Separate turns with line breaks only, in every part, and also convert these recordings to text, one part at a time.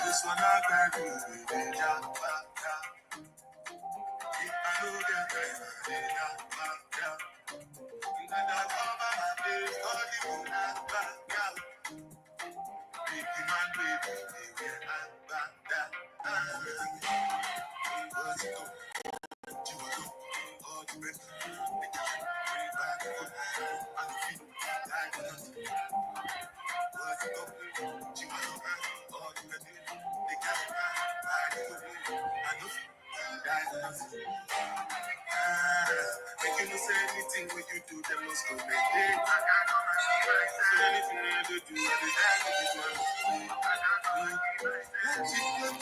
This one I can't do it.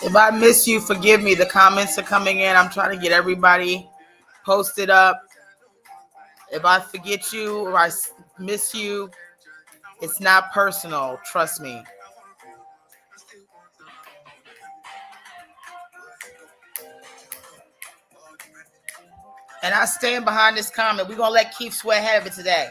If I miss you, forgive me. The comments are coming in. I'm trying to get everybody posted up. If I forget you or I miss you, it's not personal. Trust me. And I stand behind this comment. We're going to let Keith Sweat have it today.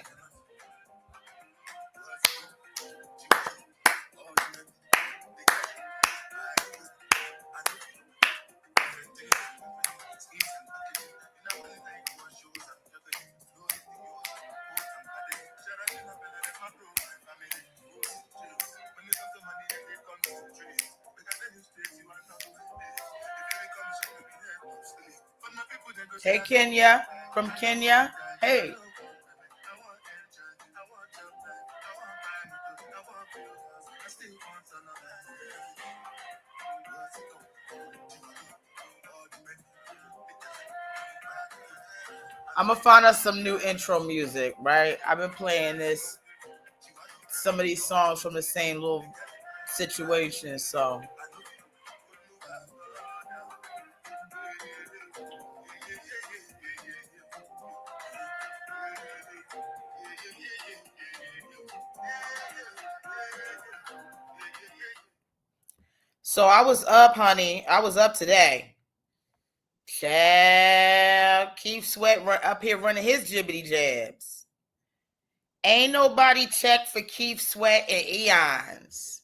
Hey, Kenya, from Kenya. Hey. I'm going to find us some new intro music, right? I've been playing some of these songs from the same little situation, so... So I was up, honey. I was up today. Child, Keith Sweat up here running his jibbity jabs. Ain't nobody checked for Keith Sweat in eons.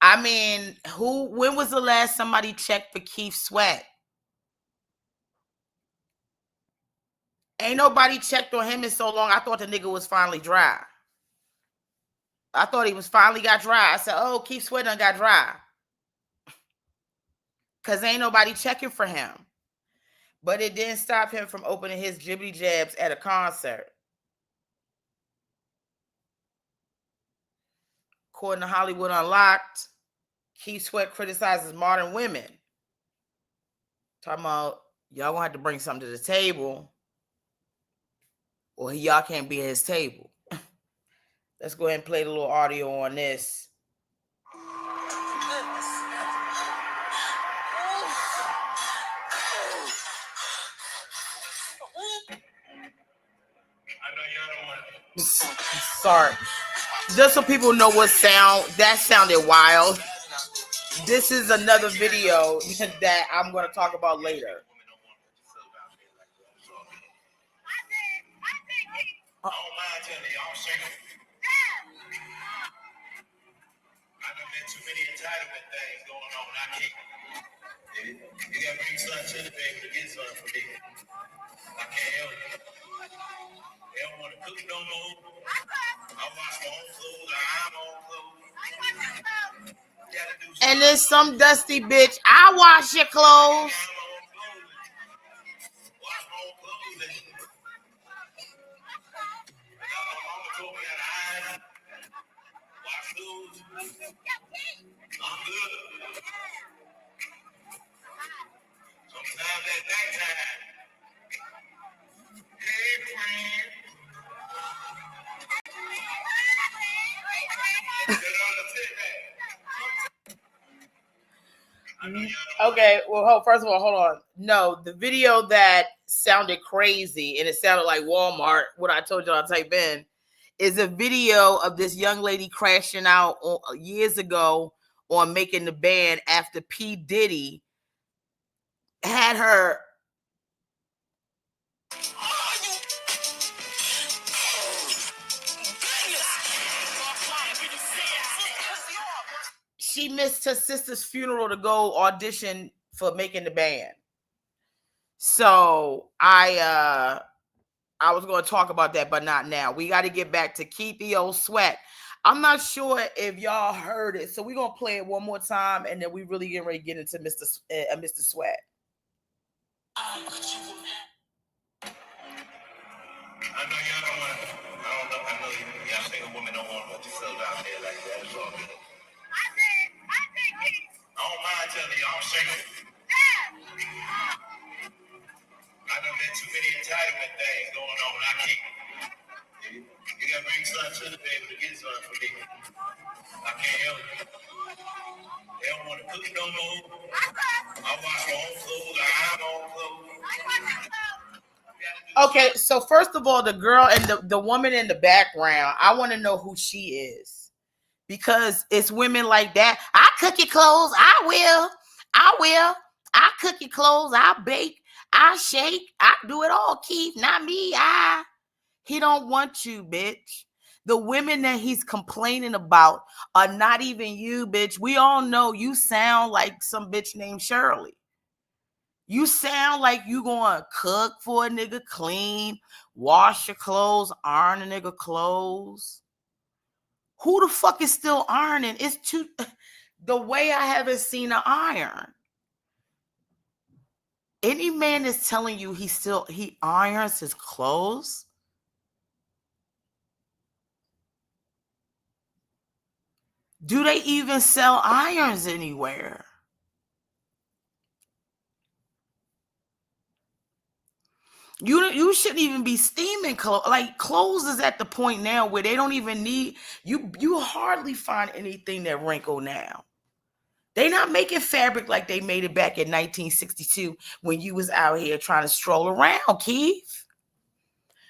I mean, when was the last somebody checked for Keith Sweat? Ain't nobody checked on him in so long. I thought the nigga was finally dry. I thought he was finally got dry. I said, oh, Keith Sweat done got dry. Because ain't nobody checking for him. But it didn't stop him from opening his jibbity jabs at a concert. According to Hollywood Unlocked, Keith Sweat criticizes modern women. Talking about, y'all gonna have to bring something to the table, or y'all can't be at his table. Let's go ahead and play the little audio on this. Sorry. Just so people know what that sounded wild. This is another video that I'm going to talk about later. I don't mind telling y'all single. I done been too many entitlement things going on. I can't. You gotta bring something to the baby to get something for me. I can't help it. They don't want to cook no more. I wash my own clothes. I iron my own clothes. And then some dusty bitch, I wash your clothes. Sometimes at nighttime. Hey, friend. Okay, well, first of all, hold on. No, the video that sounded crazy and it sounded like Walmart, what I told y'all to type in, is a video of this young lady crashing out years ago on Making the Band after P. Diddy had her
she missed her sister's funeral to go audition for making the band. So I was going to talk about that, but not now. We got to get back to Keith E.O. Sweat. I'm not sure if y'all heard it, so we're going to play it one more time, and then we really get ready to get into Mr. Sweat.
I know y'all don't want to, I know y'all single women don't want to put yourself out there like that. It's all good. I don't mind telling y'all I'm single. I done met too many entitlement things going on. I can't. You gotta bring something to the table to get something for me. I can't help it. They don't want to cook no more. I wash my own clothes. I iron my own clothes.
Okay, so first of all, the girl and the woman in the background, I want to know who she is. Because it's women like that. I cook your clothes. I will. I cook your clothes. I bake. I shake. I do it all, Keith. Not me. He don't want you, bitch. The women that he's complaining about are not even you, bitch. We all know you sound like some bitch named Shirley. You sound like you gonna cook for a nigga, clean, wash your clothes, iron a nigga clothes. Who the fuck is still ironing? It's too... The way I haven't seen an iron. Any man is telling you he irons his clothes. Do they even sell irons anywhere? You shouldn't even be steaming clothes. Like, clothes is at the point now where they don't even need you. You hardly find anything that wrinkle now. They not making fabric like they made it back in 1962 when you was out here trying to stroll around, Keith.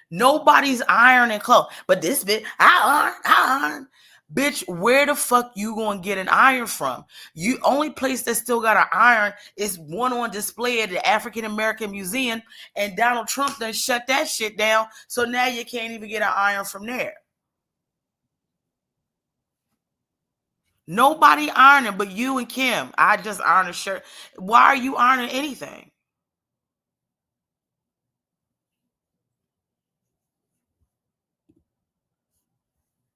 Nobody's ironing clothes. But this bitch, I iron. Bitch, where the fuck you gonna get an iron from? You only place that still got an iron is one on display at the African American Museum, and Donald Trump done shut that shit down. So now you can't even get an iron from there. Nobody ironing but you and Kim. I just iron a shirt. Why are you ironing anything?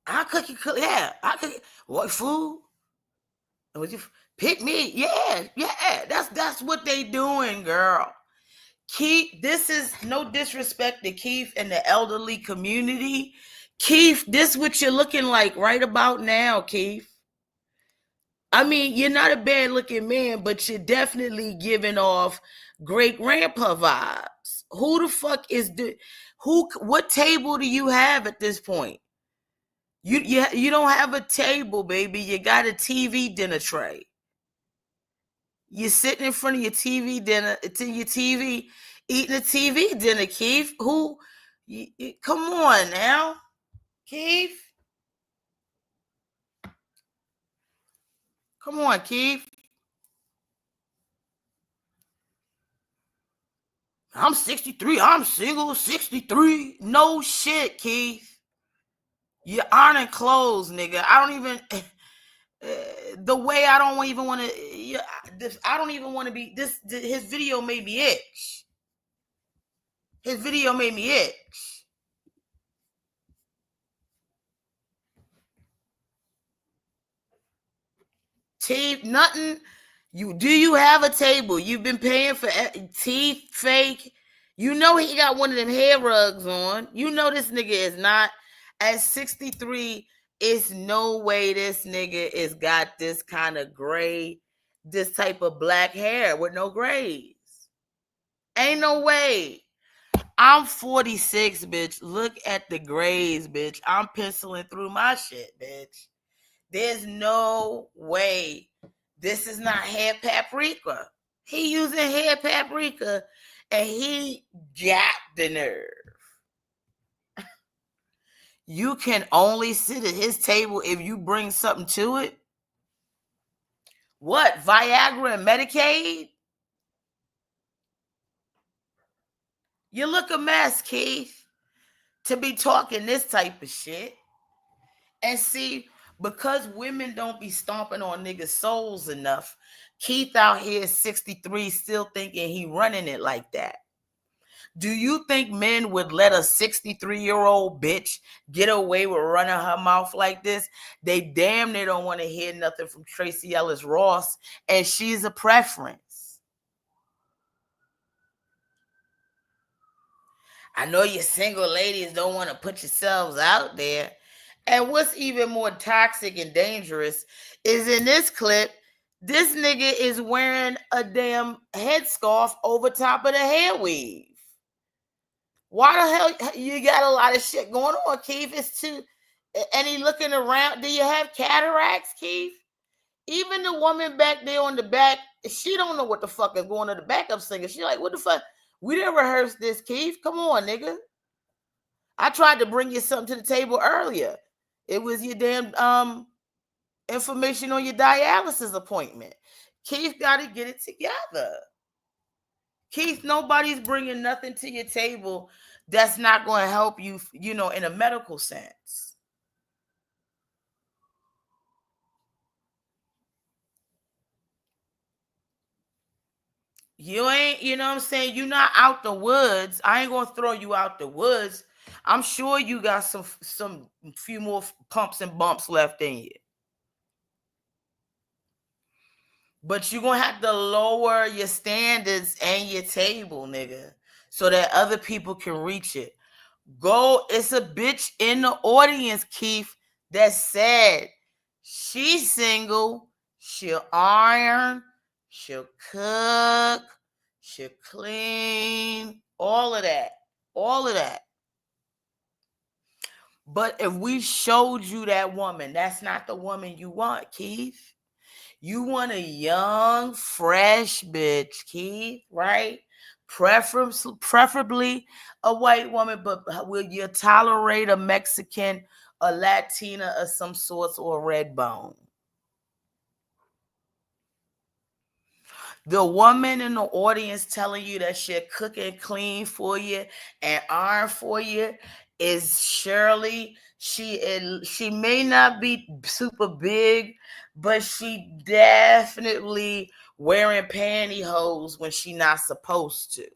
I cook you. Yeah, I cook. What food? Would you pick me? Yeah. That's what they doing, girl. Keith, this is no disrespect to Keith and the elderly community. Keith, this is what you're looking like right about now, Keith. I mean, you're not a bad looking man, but you're definitely giving off great grandpa vibes. Who the fuck is what table do you have at this point? You don't have a table, baby. You got a TV dinner tray. You're sitting in front of your TV dinner, to your TV, eating a TV dinner, Keith. Come on now, Keith. Come on, Keith. I'm 63. I'm single, 63. No shit, Keith. You're ironing clothes, nigga. I don't even... the way I don't even want to... I don't even want to be... His video made me itch. His video made me itch. Teeth, nothing. Do you have a table? You've been paying for teeth fake. You know he got one of them hair rugs on. You know this nigga is not at 63. It's no way this nigga is got this kind of gray, this type of black hair with no grays. Ain't no way. I'm 46, bitch. Look at the grays, bitch. I'm penciling through my shit, bitch. There's no way. This is not hair paprika. He using hair paprika and he got the nerve. You can only sit at his table if you bring something to it. What? Viagra and Medicaid? You look a mess, Keith, to be talking this type of shit. And see, Because women don't be stomping on niggas' souls enough, Keith out here 63 still thinking he running it like that. Do you think men would let a 63-year-old bitch get away with running her mouth like this? They damn near don't want to hear nothing from Tracy Ellis Ross, and she's a preference. I know you single ladies don't want to put yourselves out there. And what's even more toxic and dangerous is in this clip, this nigga is wearing a damn headscarf over top of the hair weave. Why the hell you got a lot of shit going on, Keith? It's too, and he looking around. Do you have cataracts, Keith? Even the woman back there on the back, she don't know what the fuck is going on, the backup singer. She like, what the fuck? We didn't rehearse this, Keith. Come on, nigga. I tried to bring you something to the table earlier. It was your damn information on your dialysis appointment. Keith got to get it together. Keith, nobody's bringing nothing to your table that's not going to help you, you know, in a medical sense. You ain't, you know what I'm saying? You're not out the woods. I ain't going to throw you out the woods. I'm sure you got some few more pumps and bumps left in you. But you're going to have to lower your standards and your table, nigga, so that other people can reach it. Go, it's a bitch in the audience, Keith, that said she's single, she'll iron, she'll cook, she'll clean, all of that. All of that. But if we showed you that woman, that's not the woman you want, Keith. You want a young, fresh bitch, Keith, right? Preferably a white woman, but will you tolerate a Mexican, a Latina of some sorts, or a red bone? The woman in the audience telling you that she'll cook and clean for you and iron for you is Shirley. She may not be super big, but she definitely wearing pantyhose when she not supposed to.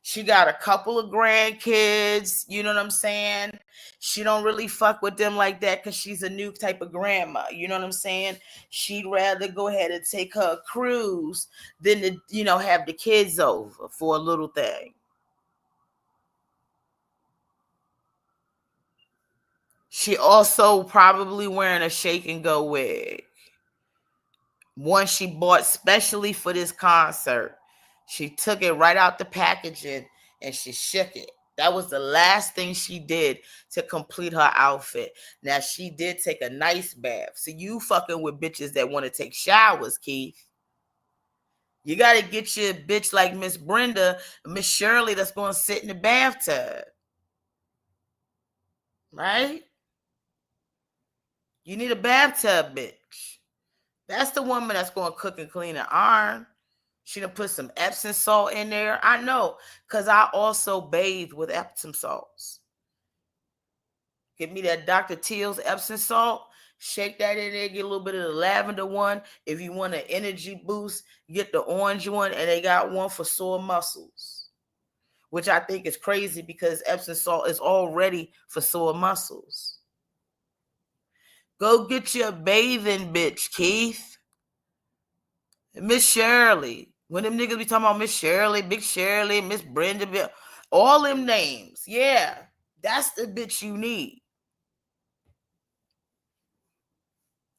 She got a couple of grandkids, you know what I'm saying? She don't really fuck with them like that because she's a new type of grandma, you know what I'm saying? She'd rather go ahead and take her a cruise than to, you know, have the kids over for a little thing. She also probably wearing a shake and go wig. One she bought specially for this concert. She took it right out the packaging and she shook it. That was the last thing she did to complete her outfit. Now, she did take a nice bath. So you fucking with bitches that want to take showers, Keith. You got to get you a bitch like Miss Brenda, Miss Shirley that's going to sit in the bathtub. Right? You need a bathtub bitch. That's the woman that's going to cook and clean and iron. She done put some Epsom salt in there. I know, because I also bathe with Epsom salts. Give me that Dr. Teal's Epsom salt. Shake that in there. Get a little bit of the lavender one. If you want an energy boost, get the orange one. And they got one for sore muscles, which I think is crazy because Epsom salt is already for sore muscles. Go get your bathing bitch, Keith. Miss Shirley. When them niggas be talking about Miss Shirley, Big Shirley, Miss Brenda, all them names. Yeah, that's the bitch you need.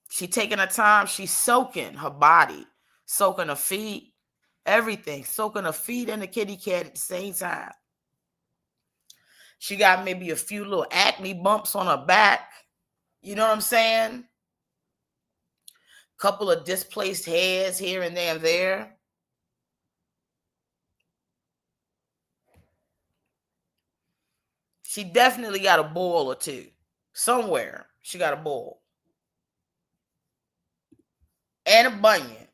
She taking her time. She's soaking her body, soaking her feet, everything. Soaking her feet and the kitty cat at the same time. She got maybe a few little acne bumps on her back. You know what I'm saying? Couple of displaced hairs here and there. She definitely got a ball or two. Somewhere she got a ball. And a bunion.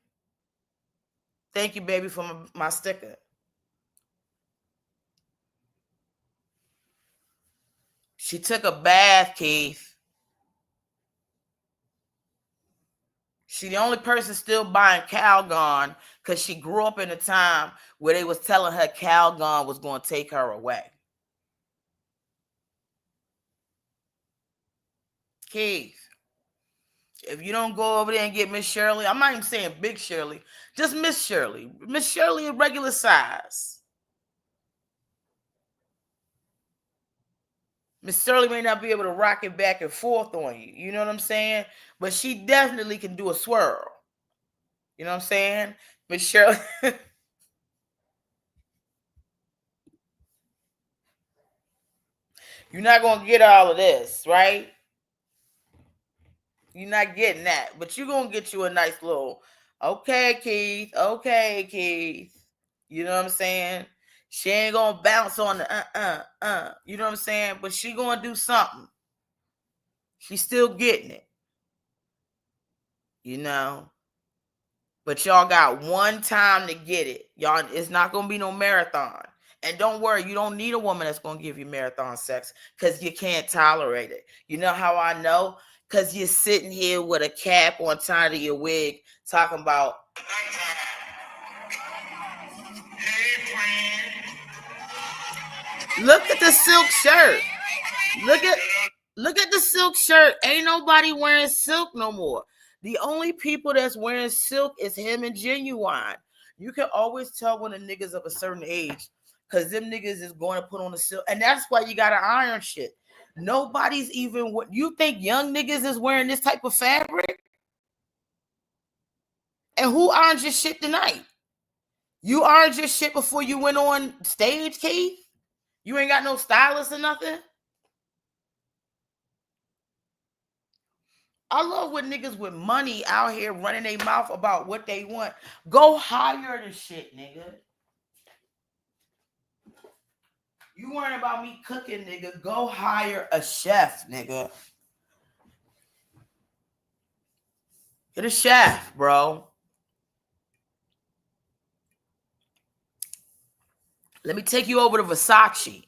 Thank you, baby, for my sticker. She took a bath, Keith. She the only person still buying Calgon because she grew up in a time where they was telling her Calgon was going to take her away. Keith, if you don't go over there and get Miss Shirley, I'm not even saying Big Shirley, just Miss Shirley. Miss Shirley is regular size. Miss Shirley may not be able to rock it back and forth on you. You know what I'm saying? But she definitely can do a swirl. You know what I'm saying? Miss Shirley. You're not going to get all of this, right? You're not getting that. But you're going to get you a nice little, okay, Keith. Okay, Keith. You know what I'm saying? She ain't going to bounce on the You know what I'm saying? But she going to do something. She's still getting it. You know? But y'all got one time to get it. Y'all, it's not going to be no marathon. And don't worry, you don't need a woman that's going to give you marathon sex because you can't tolerate it. You know how I know? Because you're sitting here with a cap on top of your wig talking about, look at the silk shirt. Look at the silk shirt. Ain't nobody wearing silk no more. The only people that's wearing silk is him and Genuine. You can always tell when a nigga's of a certain age because them niggas is going to put on the silk. And that's why you got to iron shit. Nobody's even what you think young niggas is wearing this type of fabric. And who ironed your shit tonight? You ironed your shit before you went on stage, Keith? You ain't got no stylist or nothing? I love when niggas with money out here running their mouth about what they want. Go hire the shit, nigga. You worrying about me cooking, nigga. Go hire a chef, nigga. Get a chef, bro. Let me take you over to Versace.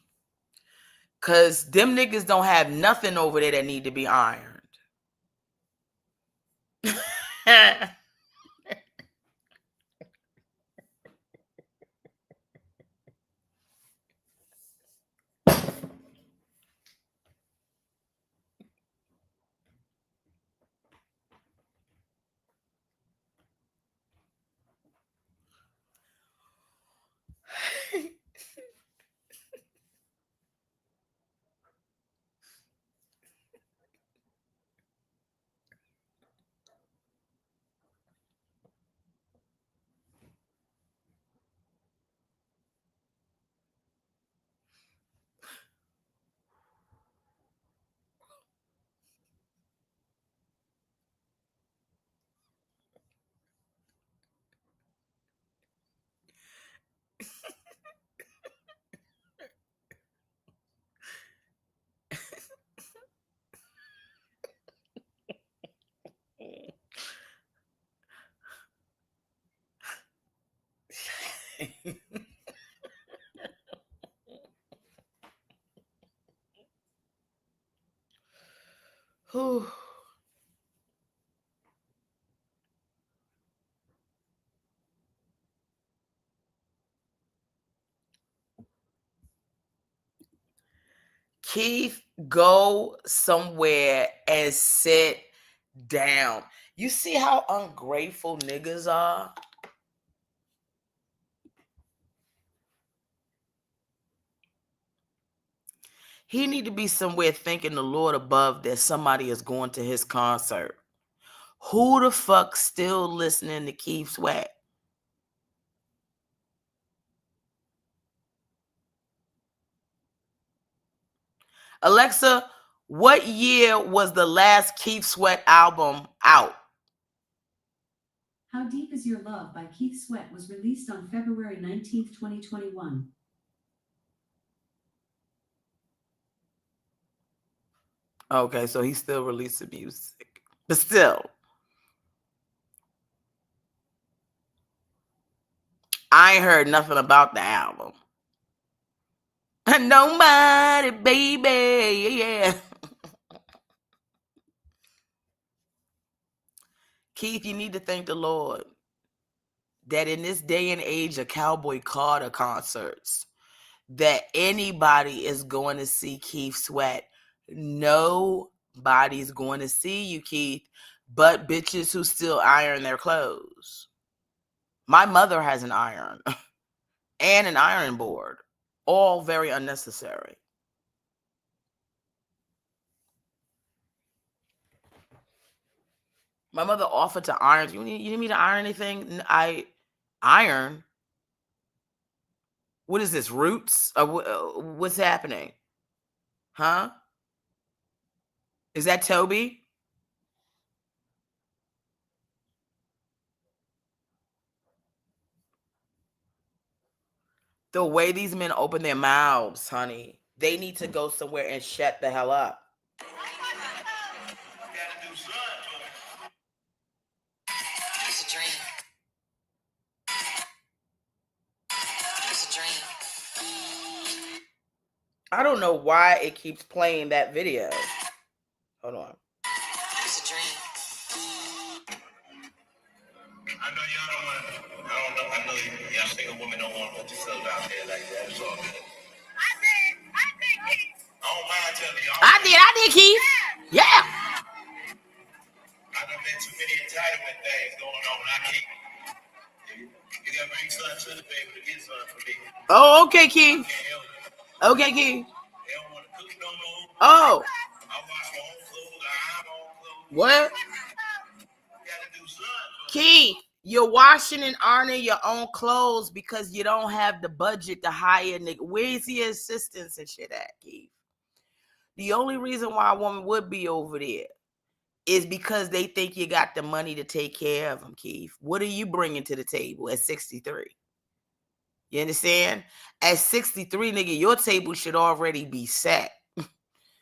Because them niggas don't have nothing over there that need to be ironed. Whew. Keith, go somewhere and sit down. You see how ungrateful niggas are? He need to be somewhere thanking the Lord above that somebody is going to his concert. Who the fuck still listening to Keith Sweat? Alexa, what year was the last Keith Sweat album out?
How Deep Is Your Love by Keith Sweat was released on February 19th, 2021.
Okay, so he's still releasing music. But still, I ain't heard nothing about the album. Nobody, baby, yeah. Keith, you need to thank the Lord that in this day and age of Cowboy Carter concerts, that anybody is going to see Keith Sweat. Nobody's going to see you, Keith, but bitches who still iron their clothes. My mother has an iron and an iron board, all very unnecessary. My mother offered to iron. You need me to iron anything? I iron. What is this? Roots? What's happening? Huh? Is that Toby? The way these men open their mouths, honey, they need to go somewhere and shut the hell up.
It's a dream. It's a dream.
I don't know why it keeps playing that video. Hold on.
It's a dream. I know y'all don't want to. I know y'all single women don't want to put yourselves out there like that. It's all good. I did, Keith. I don't mind telling y'all.
I did, Keith. Yeah.
I done been too many entitlement things going on. I can't. You gotta bring son to the baby to get son for me.
Oh, okay, Keith. Okay, Keith.
They don't want to cook no more.
Oh.
I wash my own clothes. I iron my own clothes.
What?
Gotta do something.
Keith, you're washing and ironing your own clothes because you don't have the budget to hire a nigga. Where's the assistants and shit at, Keith? The only reason why a woman would be over there is because they think you got the money to take care of them, Keith. What are you bringing to the table at 63? You understand? At 63, nigga, your table should already be set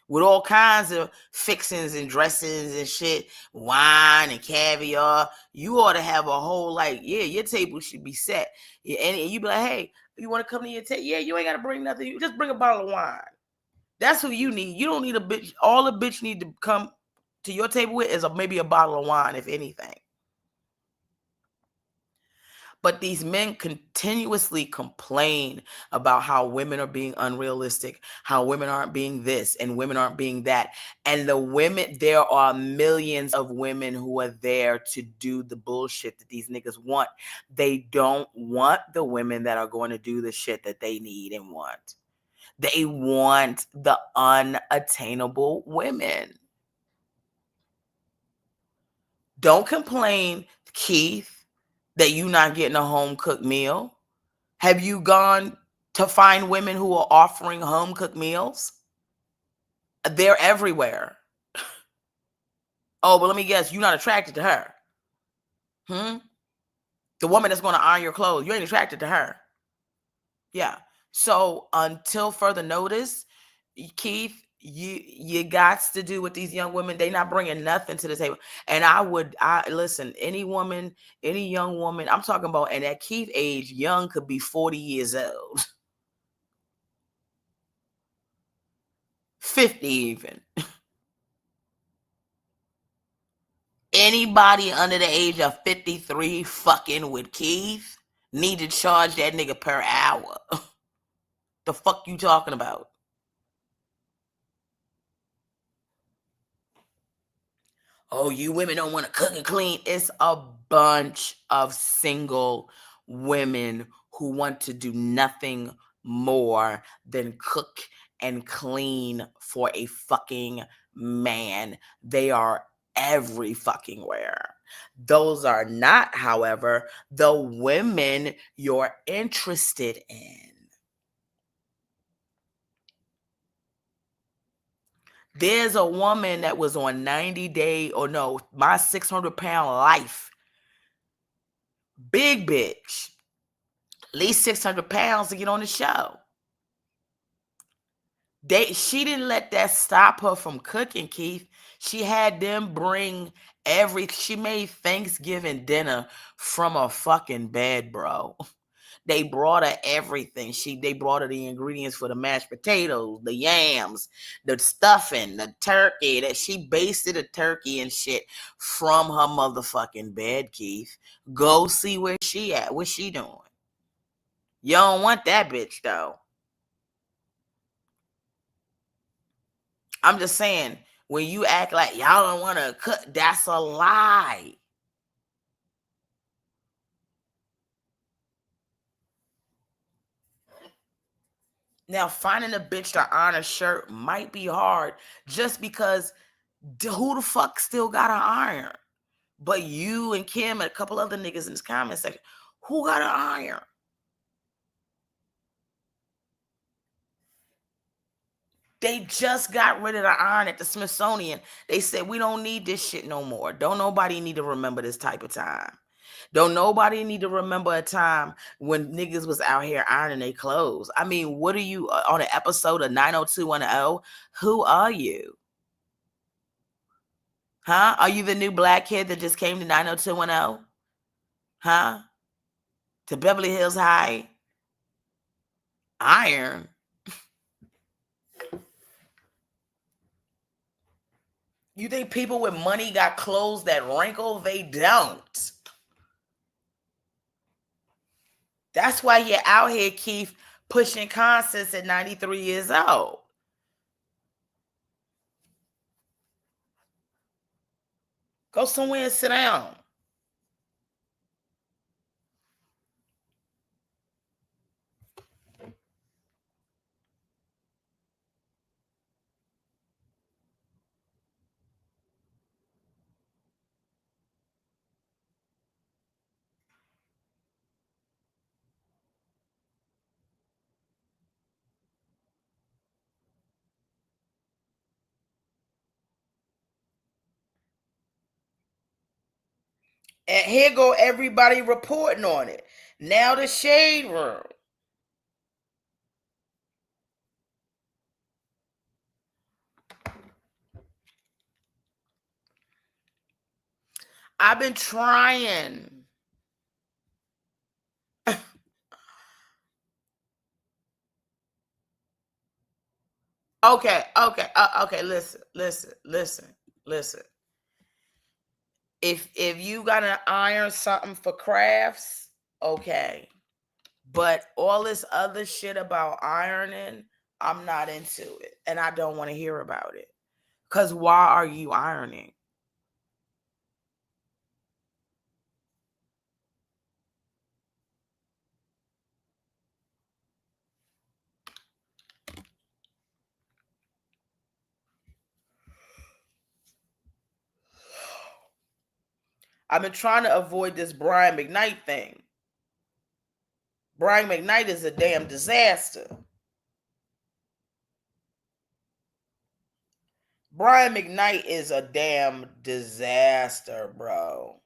with all kinds of fixings and dressings and shit, wine and caviar. You ought to have a whole, like, yeah, your table should be set. And you be like, hey, you want to come to your table? Yeah, you ain't got to bring nothing. You just bring a bottle of wine. That's who you need. You don't need a bitch. All a bitch need to come to your table with is maybe a bottle of wine, if anything. But these men continuously complain about how women are being unrealistic, how women aren't being this and women aren't being that. And the women, there are millions of women who are there to do the bullshit that these niggas want. They don't want the women that are going to do the shit that they need and want. They want the unattainable women. Don't complain, Keith, that you not getting a home cooked meal. Have you gone to find women who are offering home cooked meals? They're everywhere. Oh, but let me guess, you're not attracted to her. The woman that's going to iron your clothes, you ain't attracted to her. Yeah. So until further notice, Keith, you got to do with these young women. They not bringing nothing to the table. And I listen, any woman, any young woman, I'm talking about, and at Keith age, young could be 40 years old. 50 even. Anybody under the age of 53 fucking with Keith need to charge that nigga per hour. The fuck you talking about? Oh, you women don't want to cook and clean. It's a bunch of single women who want to do nothing more than cook and clean for a fucking man. They are every fucking where. Those are not, however, the women you're interested in. There's a woman that was on 90 Day, or no, My 600-Pound Life. Big bitch. At least 600 pounds to get on the show. She didn't let that stop her from cooking, Keith. She had them bring she made Thanksgiving dinner from a fucking bed, bro. They brought her everything. They brought her the ingredients for the mashed potatoes, the yams, the stuffing, the turkey. That she basted a turkey and shit from her motherfucking bed, Keith. Go see where she at. What's she doing? You don't want that bitch though. I'm just saying, when you act like y'all don't want to cook, that's a lie. Now, finding a bitch to iron a shirt might be hard just because who the fuck still got an iron? But you and Kim and a couple other niggas in this comment section, who got an iron? They just got rid of the iron at the Smithsonian. They said, we don't need this shit no more. Don't nobody need to remember this type of time. Don't nobody need to remember a time when niggas was out here ironing their clothes. I mean, what are you on an episode of 90210? Who are you? Huh? Are you the new black kid that just came to 90210? Huh? To Beverly Hills High? Iron? You think people with money got clothes that wrinkle? They don't. That's why you're out here, Keith, pushing concerts at 93 years old. Go somewhere and sit down. And here go everybody reporting on it. Now the shade room. I've been trying. Okay. Listen. If you gotta iron something for crafts, okay. But all this other shit about ironing, I'm not into it. And I don't want to hear about it. Because why are you ironing? I've been trying to avoid this Brian McKnight thing. Brian McKnight is a damn disaster. Brian McKnight is a damn disaster, bro.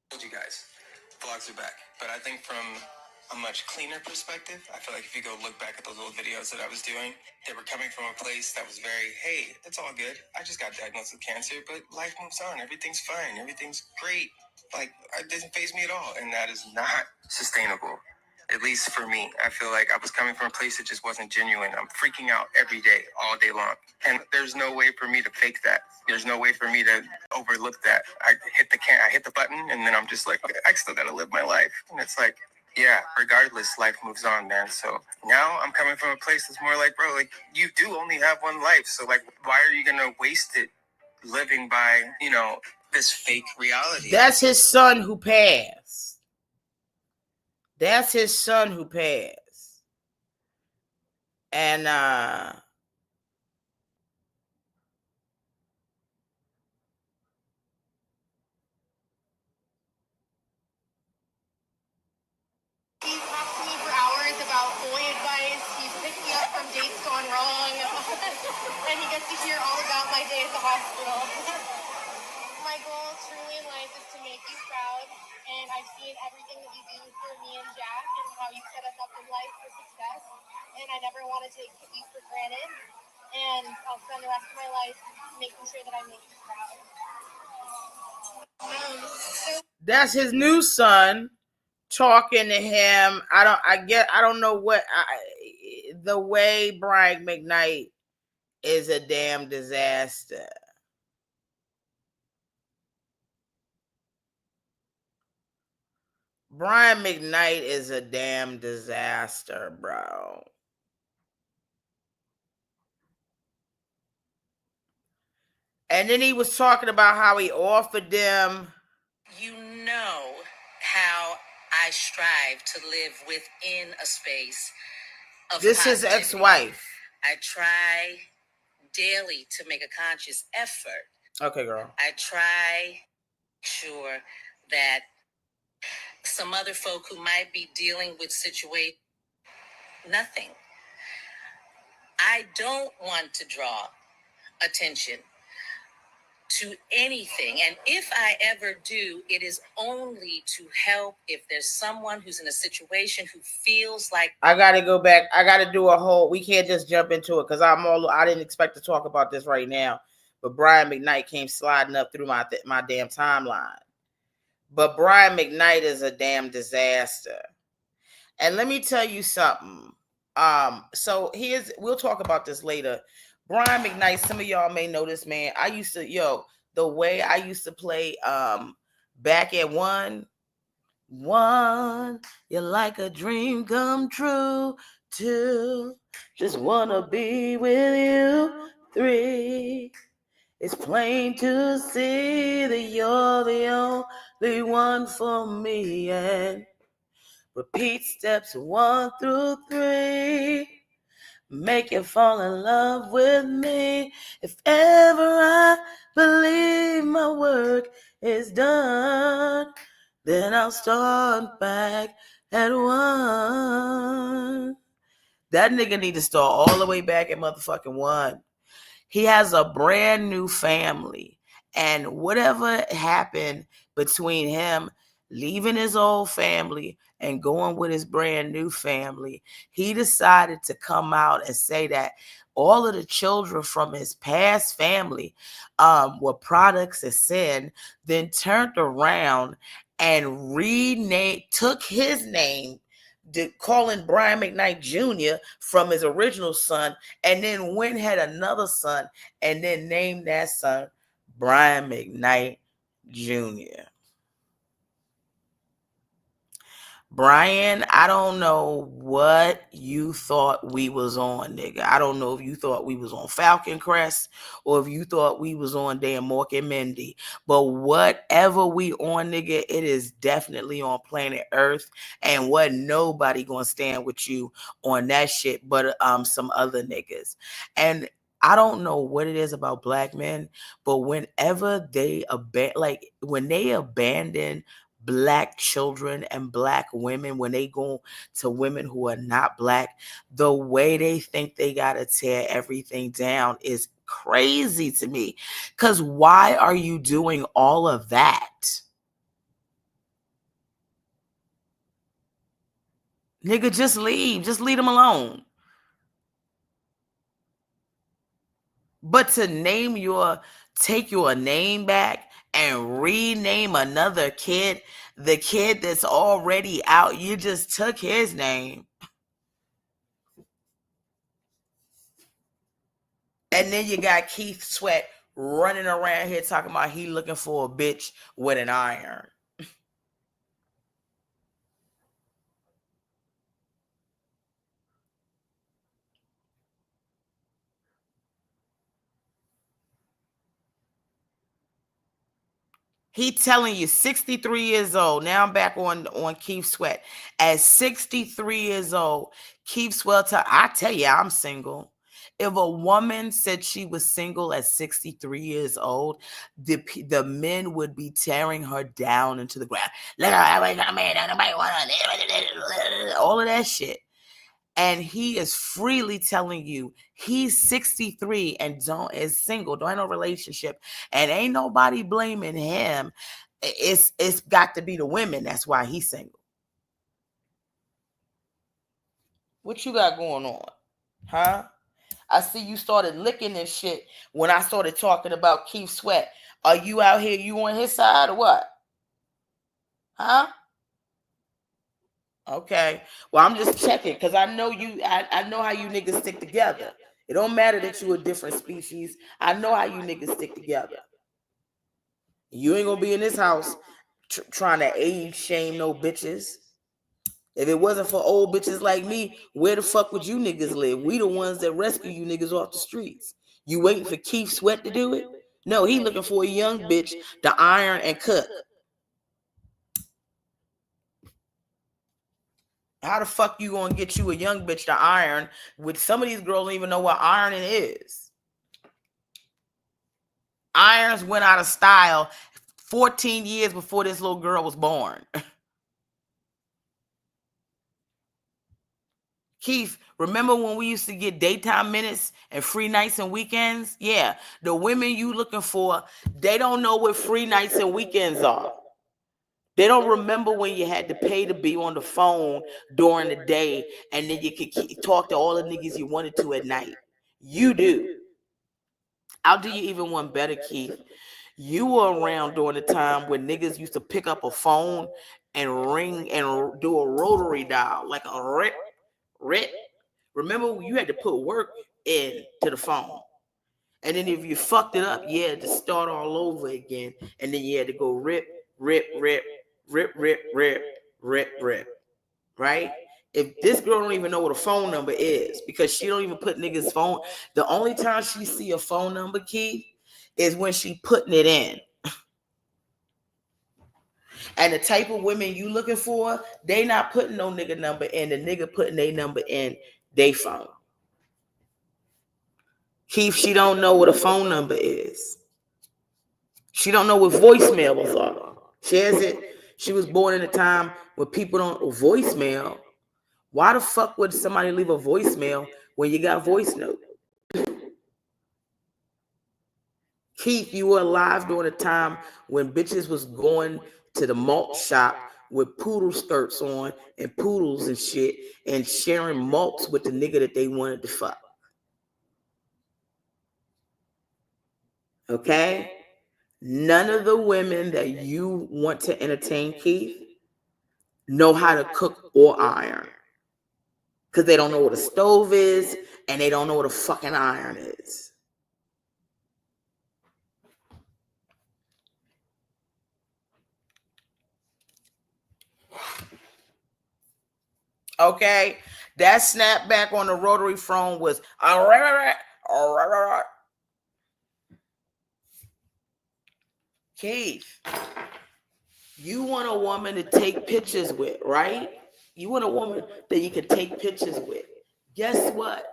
Told you guys, vlogs are back. But I think from a much cleaner perspective, I feel like if you go look back at those old videos that I was doing, they were coming from a place that was very, hey, it's all good. I just got diagnosed with cancer, but life moves on. Everything's fine. Everything's great. Like, it doesn't faze me at all. And that is not sustainable. At least for me, I feel like I was coming from a place that just wasn't genuine. I'm freaking out every day, all day long. And there's no way for me to fake that. There's no way for me to overlook that. I hit the button, and then I'm just like, okay, I still gotta live my life. And it's like, yeah, regardless, life moves on, man. So now I'm coming from a place that's more like, bro, like, you do only have one life. So, like, why are you gonna waste it living by, this fake reality?
That's his son who passed. That's his son who passed. And
He's talked to me for hours about boy advice. He's picked me up from dates gone wrong. at the hospital. My goal truly in life is to make you proud, and I've seen everything that you do for me and Jack and how you set us up in life for success, and I never want to take you for granted, and I'll spend the rest of my life making sure that I make you proud.
That's his new son talking to him. I don't know what the way Brian McKnight is a damn disaster. Brian McKnight is a damn disaster, bro. And then he was talking about how he offered them.
You know how I strive to live within a space of
This is
positivity.
ex-wife.
I try daily to make a conscious effort.
Okay, girl.
I try sure that some other folk who might be dealing with situation, nothing. I don't want to draw attention to anything. And if I ever do, it is only to help if there's someone who's in a situation who feels like.
I gotta go back. I gotta do a whole, we can't just jump into it because I didn't expect to talk about this right now. But Brian McKnight came sliding up through my damn timeline. But Brian McKnight is a damn disaster. And let me tell you something. So we'll talk about this later. Brian McKnight, some of y'all may know this man. The way I used to play back at one, you're like a dream come true. 2, just wanna be with you. 3, it's plain to see that you're the only one for me. And repeat steps 1 through 3. Make you fall in love with me. If ever I believe my work is done, then I'll start back at 1. That nigga need to start all the way back at motherfucking 1. He has a brand new family. And whatever happened between him leaving his old family and going with his brand new family, he decided to come out and say that all of the children from his past family were products of sin, then turned around and took his name, calling Brian McKnight Jr. from his original son, and then went had another son and then named that son Brian McKnight Jr. Brian, I don't know what you thought we was on, nigga. I don't know if you thought we was on Falcon Crest or if you thought we was on damn Mork and Mindy. But whatever we on, nigga, it is definitely on planet Earth. And what nobody gonna stand with you on that shit but some other niggas. And I don't know what it is about black men, but whenever they abandon Black children and Black women, when they go to women who are not Black, the way they think they gotta tear everything down is crazy to me. Because why are you doing all of that? Nigga, just leave. Just leave them alone. But to take your name back and rename another kid, the kid that's already out, you just took his name. And then you got Keith Sweat running around here talking about he looking for a bitch with an iron. He telling you 63 years old. Now I'm back on Keith Sweat. At 63 years old, Keith Sweat, I tell you, I'm single. If a woman said she was single at 63 years old, the men would be tearing her down into the ground. Look at that man, all of that shit. And he is freely telling you he's 63 and is single, don't have no relationship, and ain't nobody blaming him. It's got to be the women. That's why he's single. What you got going on? Huh? I see you started licking this shit when I started talking about Keith Sweat. Are you out here, you on his side or what? Huh? Okay. Well, I'm just checking because I know you. I know how you niggas stick together. It don't matter that you a different species. I know how you niggas stick together. You ain't gonna be in this house trying to age shame no bitches. If it wasn't for old bitches like me, where the fuck would you niggas live? We the ones that rescue you niggas off the streets. You waiting for Keith Sweat to do it? No, he looking for a young bitch to iron and cook. How the fuck you gonna get you a young bitch to iron with some of these girls don't even know what ironing is? Irons went out of style 14 years before this little girl was born. Keith, remember when we used to get daytime minutes and free nights and weekends? Yeah, the women you looking for, they don't know what free nights and weekends are. They don't remember when you had to pay to be on the phone during the day and then you could talk to all the niggas you wanted to at night. You do. I'll do you even one better, Keith. You were around during the time when niggas used to pick up a phone and ring and do a rotary dial, like a rip. Remember, you had to put work in to the phone. And then if you fucked it up, you had to start all over again. And then you had to go rip. Right? If this girl don't even know what a phone number is because she don't even put niggas' phone. The only time she see a phone number, Keith, is when she putting it in. And the type of women you looking for, they not putting no nigga number in. The nigga putting their number in they phone. Keith, she don't know what a phone number is. She don't know what voicemails are. She has it. She was born in a time where people don't voicemail. Why the fuck would somebody leave a voicemail when you got voice note? Keith, you were alive during a time when bitches was going to the malt shop with poodle skirts on and poodles and shit and sharing malts with the nigga that they wanted to fuck. Okay? None of the women that you want to entertain, Keith, know how to cook or iron. Because they don't know what a stove is and they don't know what a fucking iron is. Okay? That snapback on the rotary phone was Keith, you want a woman to take pictures with, right? You want a woman that you can take pictures with. Guess what?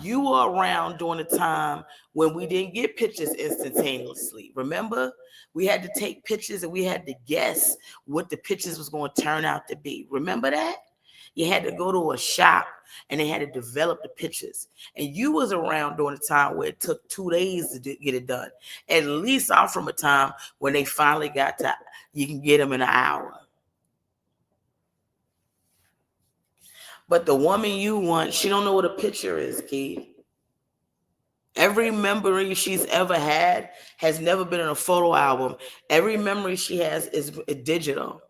You were around during the time when we didn't get pictures instantaneously. Remember? We had to take pictures and we had to guess what the pictures was going to turn out to be. Remember that? You had to go to a shop and they had to develop the pictures. And you was around during the time where it took 2 days to get it done. At least I'm from a time when they finally got to, you can get them in an hour. But the woman you want, she don't know what a picture is, Keith. Every memory she's ever had has never been in a photo album. Every memory she has is digital.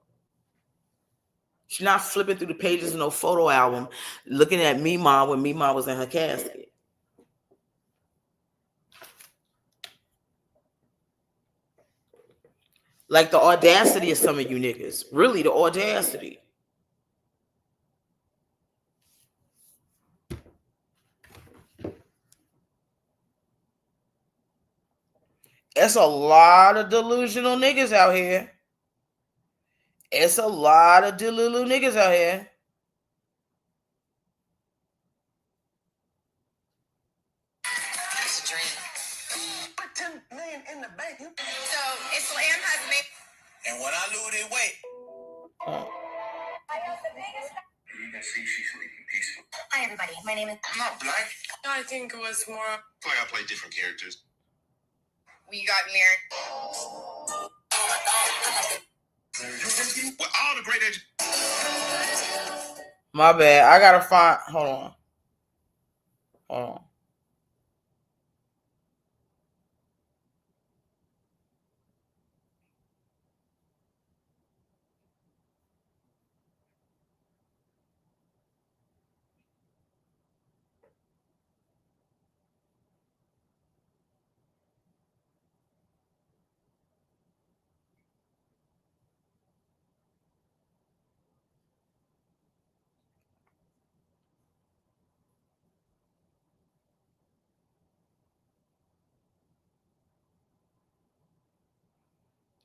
She's not flipping through the pages of no photo album, looking at Mima when Mima was in her casket. Like the audacity of some of you niggas. Really, the audacity. It's a lot of delusional niggas out here. It's a lot of delusional niggas out here.
It's a dream. Put 10 million in the bank. So it's Slam has made. And when I lose it weight. You can see she's sleeping peaceful. Hi, everybody. My name is...
I'm not black.
No, I think it was more...
I play different characters.
We got married.
With all the great
My bad. I gotta find. Hold on. Hold on.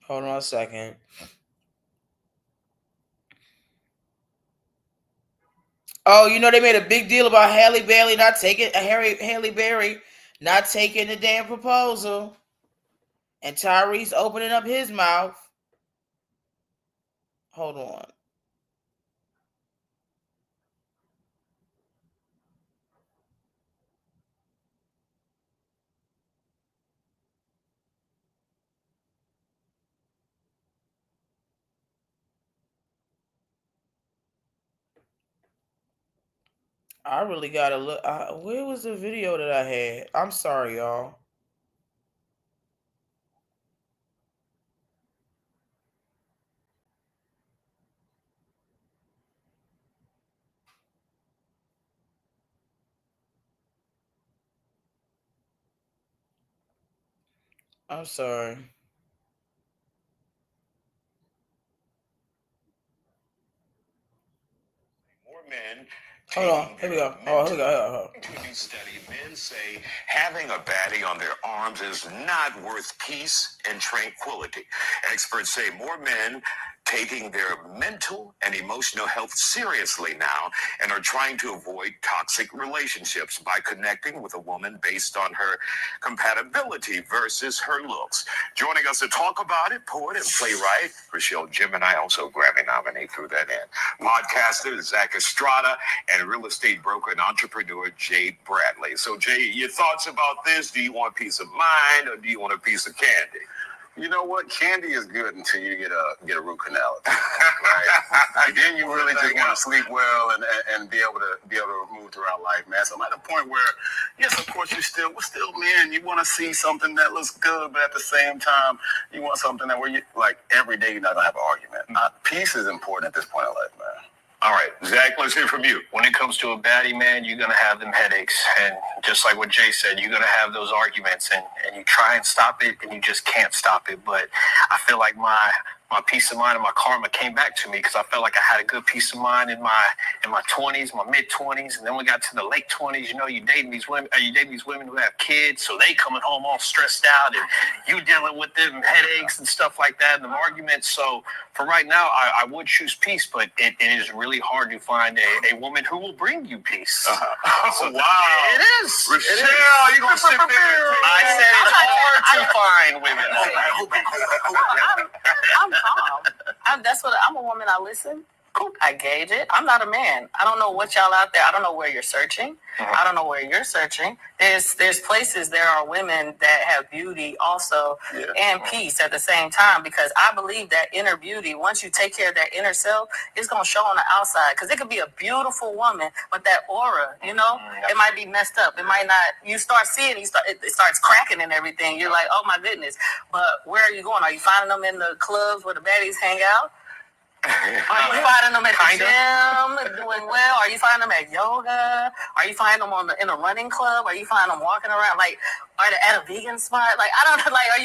Hold on a second. Oh, you know they made a big deal about Halle Berry not taking the damn proposal, and Tyrese opening up his mouth. Hold on. I really gotta look. Where was the video that I had? I'm sorry, y'all. I'm sorry.
More men.
Hold on. Here we go. Oh, here we go.
To a new study, men say having a baddie on their arms is not worth peace and tranquility. Experts say more men taking their mental and emotional health seriously now and are trying to avoid toxic relationships by connecting with a woman based on her compatibility versus her looks. Joining us to talk about it, poet and playwright Rochelle Gemini, also Grammy nominee, threw that in, podcaster Zach Estrada, and real estate broker and entrepreneur Jay Bradley. So Jay, your thoughts about this? Do you want peace of mind or do you want a piece of candy?
You know what? Candy is good until you get a root canal. Right? And then you really just want to sleep well and be able to move throughout life, man. So I'm at a point where, yes, of course, we're still men. You want to see something that looks good, but at the same time, you want something that where you like every day you're not gonna have an argument. Peace is important at this point in life, man.
All right, Zach, let's hear from you.
When it comes to a baddie, man, you're going to have them headaches. And just like what Jay said, you're going to have those arguments. And you try and stop it, and you just can't stop it. But I feel like my peace of mind and my karma came back to me because I felt like I had a good peace of mind in my 20s, my mid-20s. And then we got to the late 20s. You know, you dating these women who have kids, so they coming home all stressed out, and you dealing with them headaches and stuff like that, and the arguments. So for right now, I would choose peace, but it is really hard to find a woman who will bring you peace.
So
Wow.
It is.
Rochelle, you gonna sit there?
I said it's hard to find women.
I'm calm. I'm a woman. I listen. I gauge it. I'm not a man. I don't know what y'all out there. I don't know where you're searching. I don't know where you're searching. There's places there are women that have beauty also and peace at the same time, because I believe that inner beauty, once you take care of that inner self, it's going to show on the outside. Because it could be a beautiful woman, but that aura, you know, it might be messed up. It might not. You start seeing it starts cracking and everything. You're like, oh my goodness. But where are you going? Are you finding them in the clubs where the baddies hang out? Are you finding them at the gym doing well? Are you finding them at yoga? Are you finding them in a running club? Are you finding them walking around? Like, are they at a vegan spot? Like, I don't know. Like, are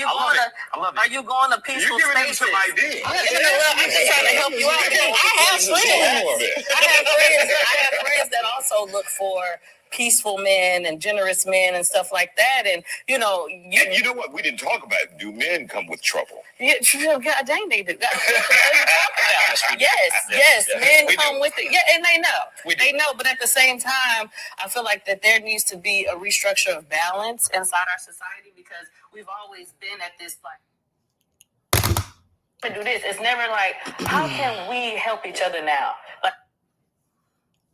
you going to peaceful spaces?
You're giving them some ideas.
I'm just trying to help you out. I have friends that also look for peaceful men and generous men and stuff like that. And, you know.
And you know what? We didn't talk about it. Do men come with trouble?
Yeah, God dang, they do. Yes, men come with it. Yeah, and they know. They know, but at the same time, I feel like that there needs to be a restructure of balance inside our society, because we've always been at this, like, do this. It's never like, how can we help each other now? Like,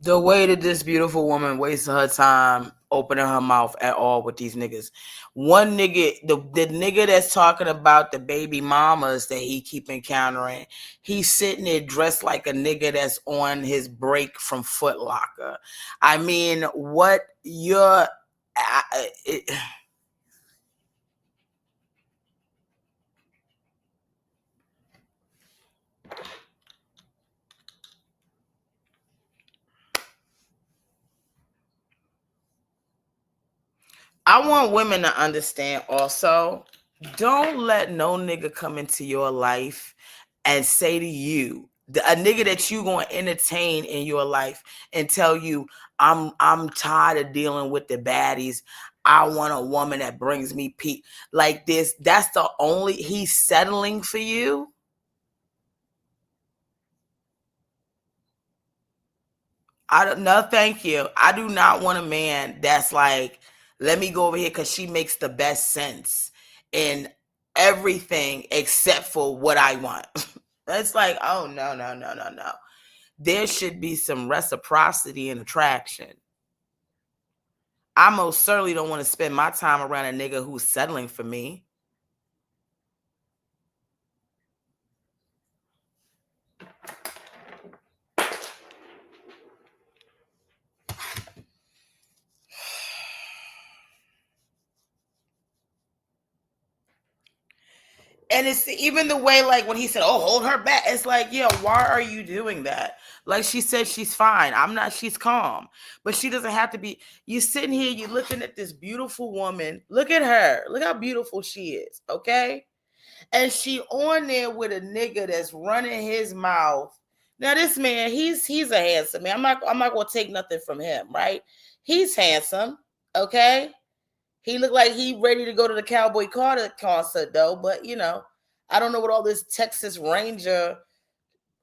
The way that this beautiful woman wasted her time opening her mouth at all with these niggas. One nigga, the nigga that's talking about the baby mamas that he keep encountering, he's sitting there dressed like a nigga that's on his break from Foot Locker. I mean, what you're... I want women to understand also, don't let no nigga come into your life and say to you, a nigga that you gonna entertain in your life and tell you, I'm tired of dealing with the baddies. I want a woman that brings me peace. Like this, that's the only, he's settling for you. I don't know, thank you. I do not want a man that's like, let me go over here because she makes the best sense in everything except for what I want. It's like, oh no, no, no, no, no. There should be some reciprocity and attraction. I most certainly don't want to spend my time around a nigga who's settling for me. And it's even the way, like, when he said, oh, hold her back. It's like, yeah, why are you doing that? Like she said, she's fine. I'm not, she's calm. But she doesn't have to be. You sitting here, you're looking at this beautiful woman. Look at her. Look how beautiful she is, okay? And she on there with a nigga that's running his mouth. Now, this man, he's a handsome man. I'm not gonna take nothing from him, right? He's handsome, okay? He looked like he ready to go to the Cowboy Carter concert, though. But, you know, I don't know what all this Texas Ranger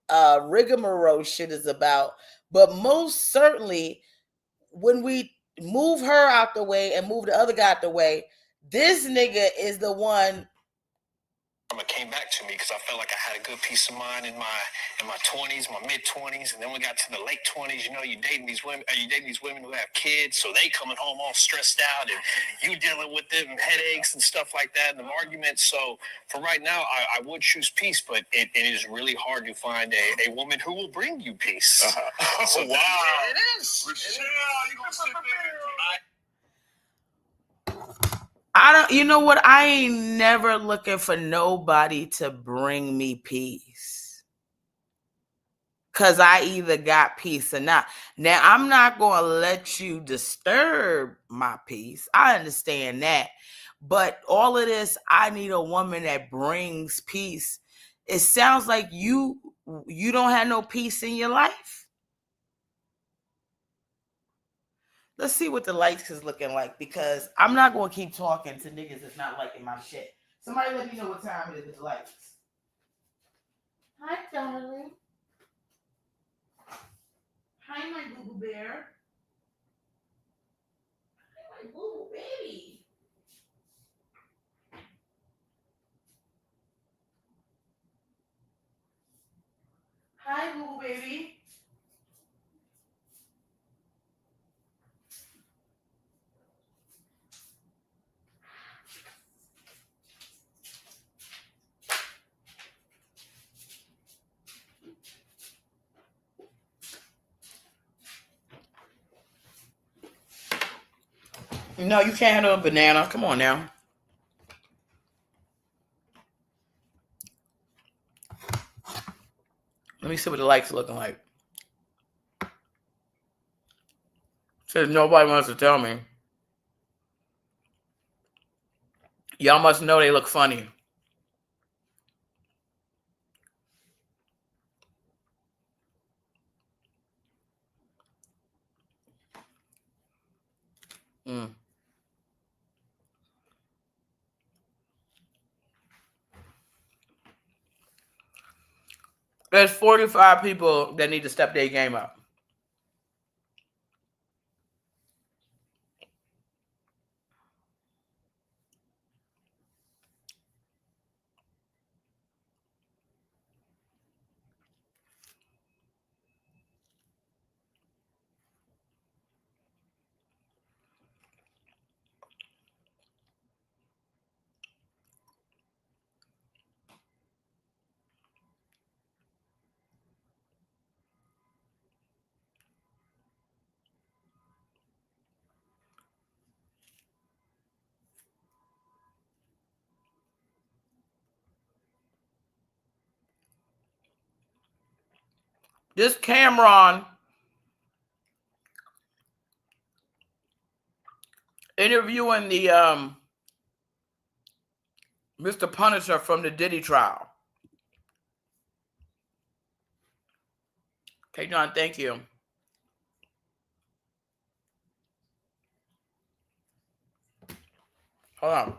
rigmarole shit is about. But most certainly, when we move her out the way and move the other guy out the way, this nigga is the one.
It came back to me because I felt like I had a good peace of mind in my 20s, my mid 20s, and then we got to the late 20s. You know, you dating these women who have kids, so they coming home all stressed out, and you dealing with them headaches and stuff like that, and the arguments. So for right now, I would choose peace, but it is really hard to find a woman who will bring you peace. So wow, it is.
Michelle, you gonna sit there?
I don't, you know what? I ain't never looking for nobody to bring me peace. Cause I either got peace or not. Now, I'm not gonna let you disturb my peace. I understand that. But all of this, I need a woman that brings peace. It sounds like you don't have no peace in your life. Let's see what the likes is looking like, because I'm not going to keep talking to niggas that's not liking my shit. Somebody let me know what time it is with the likes. Hi, darling. Hi, my boo-boo bear. Hi, my boo-boo baby. Hi, boo-boo baby. No, you can't handle a banana. Come on now. Let me see what the likes are looking like. Says nobody wants to tell me. Y'all must know they look funny. There's 45 people that need to step their game up. This Cameron interviewing the Mr. Punisher from the Diddy trial. Okay, John, thank you. Hold on.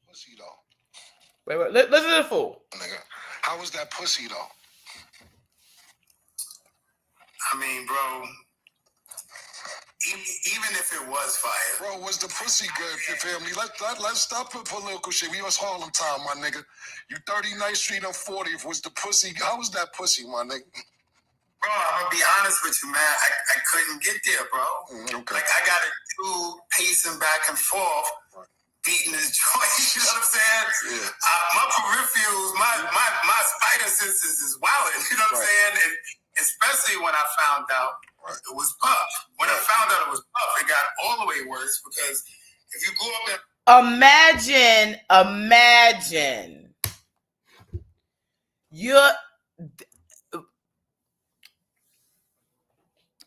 Pussy though.
Wait. Listen to the fool.
Nigga, how was that pussy though?
I mean, bro, even if it was fire.
Bro, was the pussy good? You feel me? Let's stop with political shit. We was Harlem time, my nigga. You 39th Street and 40th. Was the pussy? How was that pussy, my nigga?
Bro, I'm gonna be honest with you, man. I couldn't get there, bro.
Okay.
Like I gotta do pacing back and forth, beating his joint. You know what I'm saying?
Yeah.
My peripherals, my spider senses is wilding. You know what I'm saying? And especially when I found out it was Puff. When I found out it was Puff, it got all the way worse because if you go up there.
Imagine.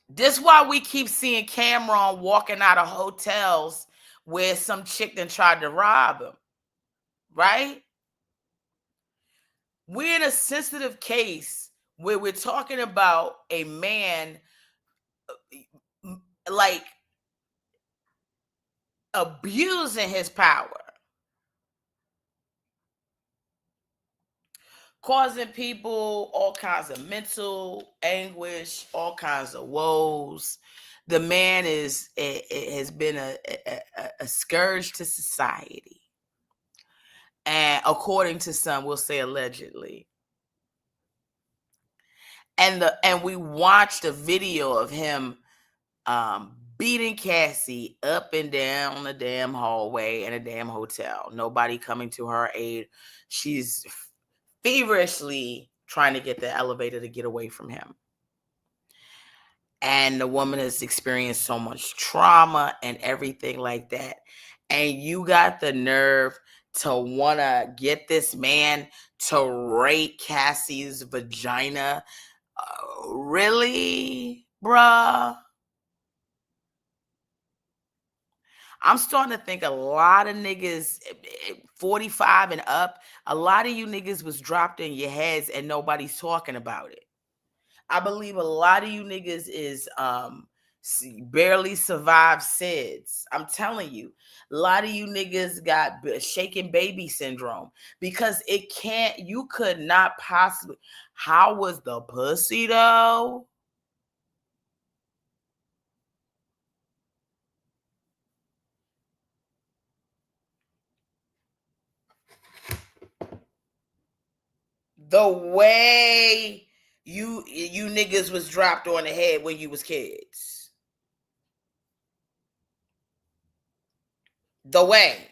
This is why we keep seeing Cameron walking out of hotels where some chick then tried to rob him. Right? We're in a sensitive case where we're talking about a man like abusing his power, causing people all kinds of mental anguish, all kinds of woes. The man has been a scourge to society. And according to some, we'll say allegedly. And we watched a video of him beating Cassie up and down the damn hallway in a damn hotel. Nobody coming to her aid. She's feverishly trying to get the elevator to get away from him. And the woman has experienced so much trauma and everything like that. And you got the nerve to want to get this man to rape Cassie's vagina. Really, bruh? I'm starting to think a lot of niggas, 45 and up, a lot of you niggas was dropped in your heads and nobody's talking about it. I believe a lot of you niggas is barely survived SIDS. I'm telling you, a lot of you niggas got shaken baby syndrome because you could not possibly. How was the pussy though? The way you niggas was dropped on the head when you was kids. The way.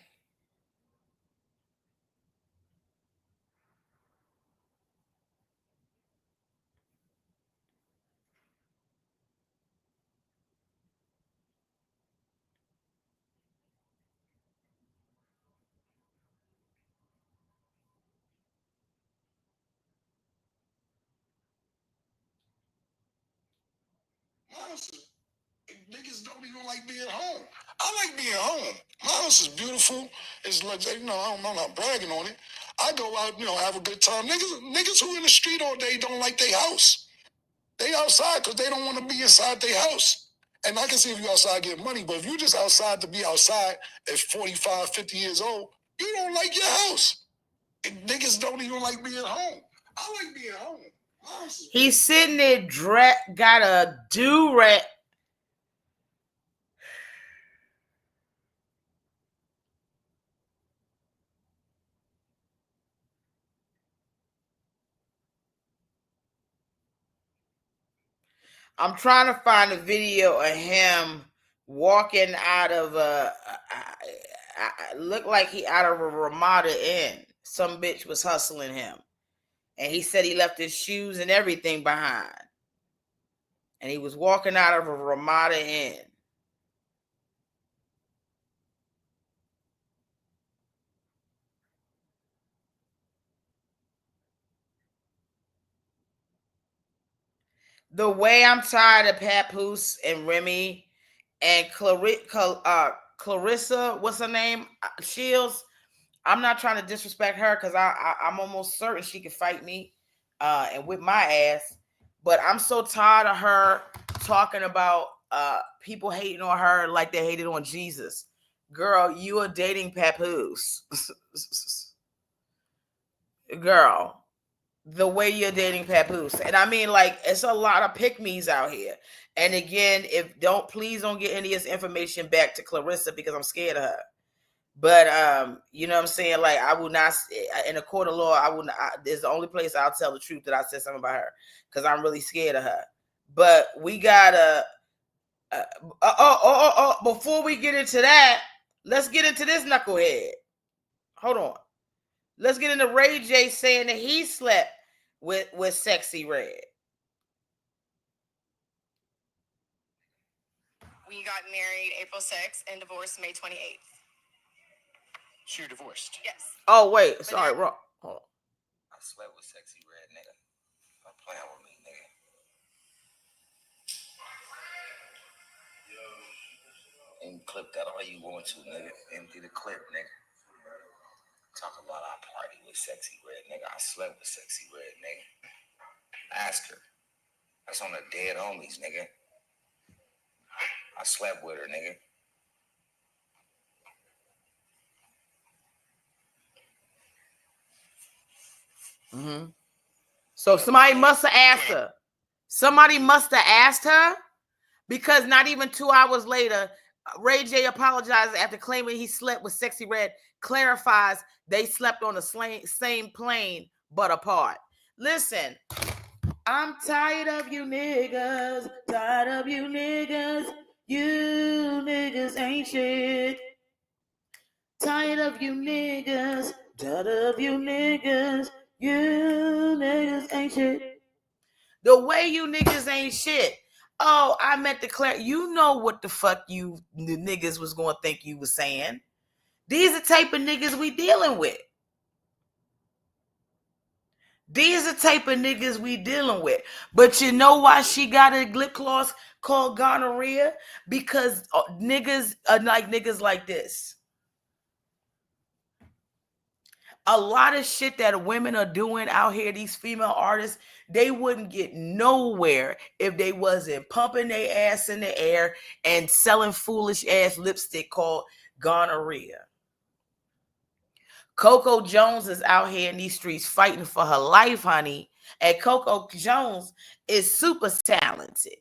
Honestly, niggas don't even like being home. I like being home. My house is beautiful. It's like, I'm not bragging on it. I go out, have a good time. Niggas who in the street all day don't like their house. They outside because they don't want to be inside their house. And I can see if you outside getting money, but if you just outside to be outside at 45, 50 years old, you don't like your house. And niggas don't even like being home. I like being home. Honestly.
He's sitting there, got a do-rag. I'm trying to find a video of him walking out of looked like he out of a Ramada Inn. Some bitch was hustling him. And he said he left his shoes and everything behind. And he was walking out of a Ramada Inn. The way I'm tired of Papoose and Remy and Clarissa, what's her name? Shields. I'm not trying to disrespect her because I'm almost certain she can fight me and whip my ass. But I'm so tired of her talking about people hating on her like they hated on Jesus. Girl, you are dating Papoose. Girl, the way you're dating Papoose. And I mean, like, it's a lot of pick-me's out here. And again, please don't get any of this information back to Clarissa because I'm scared of her. But you know what I'm saying? Like, I will not, in a court of law, I will not, this is the only place I'll tell the truth that I said something about her because I'm really scared of her. But we gotta before we get into that, let's get into this knucklehead. Hold on. Let's get into Ray J saying that he slept with Sexy Red.
We got married April 6th and divorced May 28th.
So you're divorced?
Yes.
Oh, wait. Sorry, wrong. Hold on.
I slept with Sexy Red, nigga. Stop playing with me, nigga. And clip that all you want to, nigga. Empty the clip, nigga. Talk about our party with Sexy Red, nigga. I slept with Sexy Red, nigga. Ask her. That's on the dead homies, nigga. I slept with her, nigga.
Mm-hmm. So somebody must have asked her. Somebody must have asked her because not even 2 hours later, Ray J apologizes after claiming he slept with Sexy Red, clarifies they slept on the same plane but apart. Listen, I'm tired of you niggas, tired of you niggas. You niggas ain't shit. Tired of you niggas, tired of you niggas. You niggas ain't shit. The way you niggas ain't shit. Oh, I meant to declare. You know what the fuck the niggas was gonna think you was saying. These are the type of niggas we dealing with. These are the type of niggas we dealing with. But you know why she got a lip gloss called gonorrhea? Because niggas are like niggas like this. A lot of shit that women are doing out here, these female artists, they wouldn't get nowhere if they wasn't pumping their ass in the air and selling foolish ass lipstick called gonorrhea. Coco Jones is out here in these streets fighting for her life, honey. And Coco Jones is super talented.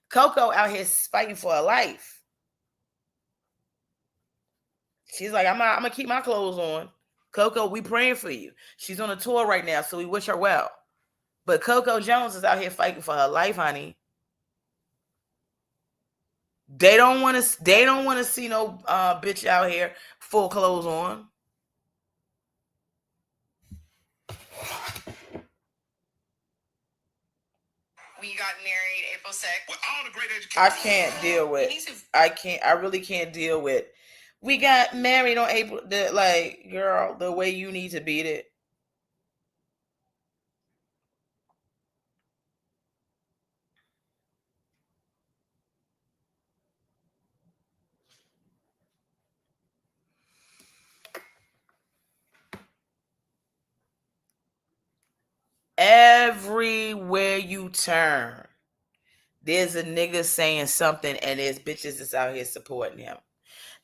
Coco out here fighting for her life. She's like, I'm gonna keep my clothes on. Coco, we praying for you. She's on a tour right now, so we wish her well. But Coco Jones is out here fighting for her life, honey. They don't want to see no bitch out here full clothes on.
We got married April 6th.
With all the great education.
I can't deal with. I really can't deal with. We got married on April. Like, girl, the way you need to beat it. Everywhere you turn, there's a nigga saying something, and there's bitches that's out here supporting him.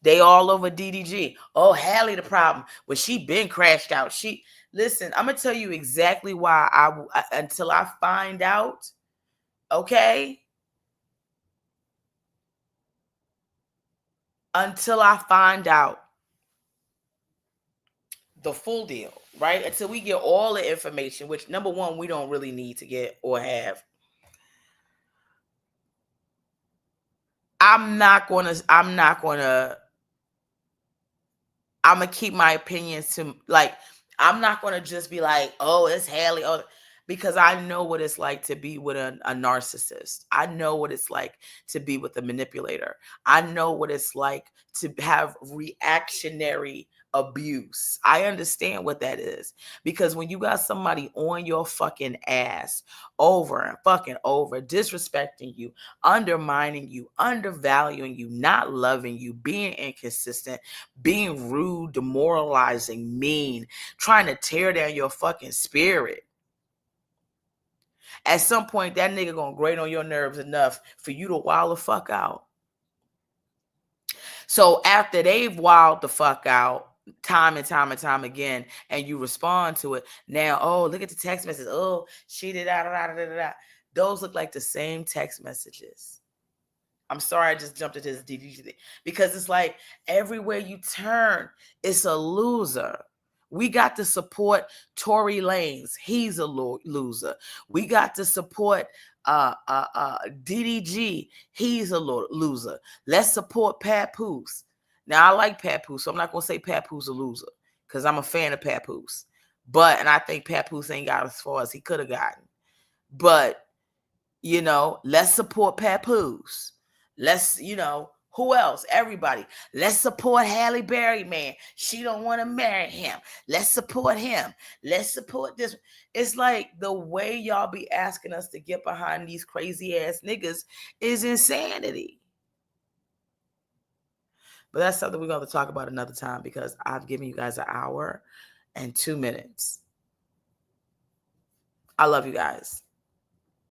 They all over DDG. Oh, Hallie the problem. Well, she been crashed out. Listen, I'm gonna tell you exactly why until I find out. Okay? Until I find out the full deal, right? Until we get all the information, which number one, we don't really need to get or have. I'm gonna keep my opinions to, like, I'm not gonna just be like, oh, it's Hallie, because I know what it's like to be with a narcissist. I know what it's like to be with a manipulator. I know what it's like to have reactionary abuse. I understand what that is, because when you got somebody on your fucking ass over and fucking over, disrespecting you, undermining you, undervaluing you, not loving you, being inconsistent, being rude, demoralizing, mean, trying to tear down your fucking spirit. At some point, that nigga gonna grate on your nerves enough for you to wild the fuck out. So after they've wilded the fuck out time and time and time again, and you respond to it, now, oh, look at the text message. Oh, she did da. Those look like the same text messages. I'm sorry I just jumped into this DDG thing, because it's like everywhere you turn, it's a loser. We got to support Tory Lanez. He's a loser. We got to support DDG. He's a loser. Let's support Papoose. Now, I like Papoose, so I'm not going to say Papoose a loser, because I'm a fan of Papoose. And I think Papoose ain't got as far as he could have gotten. But, let's support Papoose. Let's, who else? Everybody. Let's support Halle Berry, man. She don't want to marry him. Let's support him. Let's support this. It's like the way y'all be asking us to get behind these crazy ass niggas is insanity. But that's something we're going to talk about another time, because I've given you guys 1 hour and 2 minutes. I love you guys.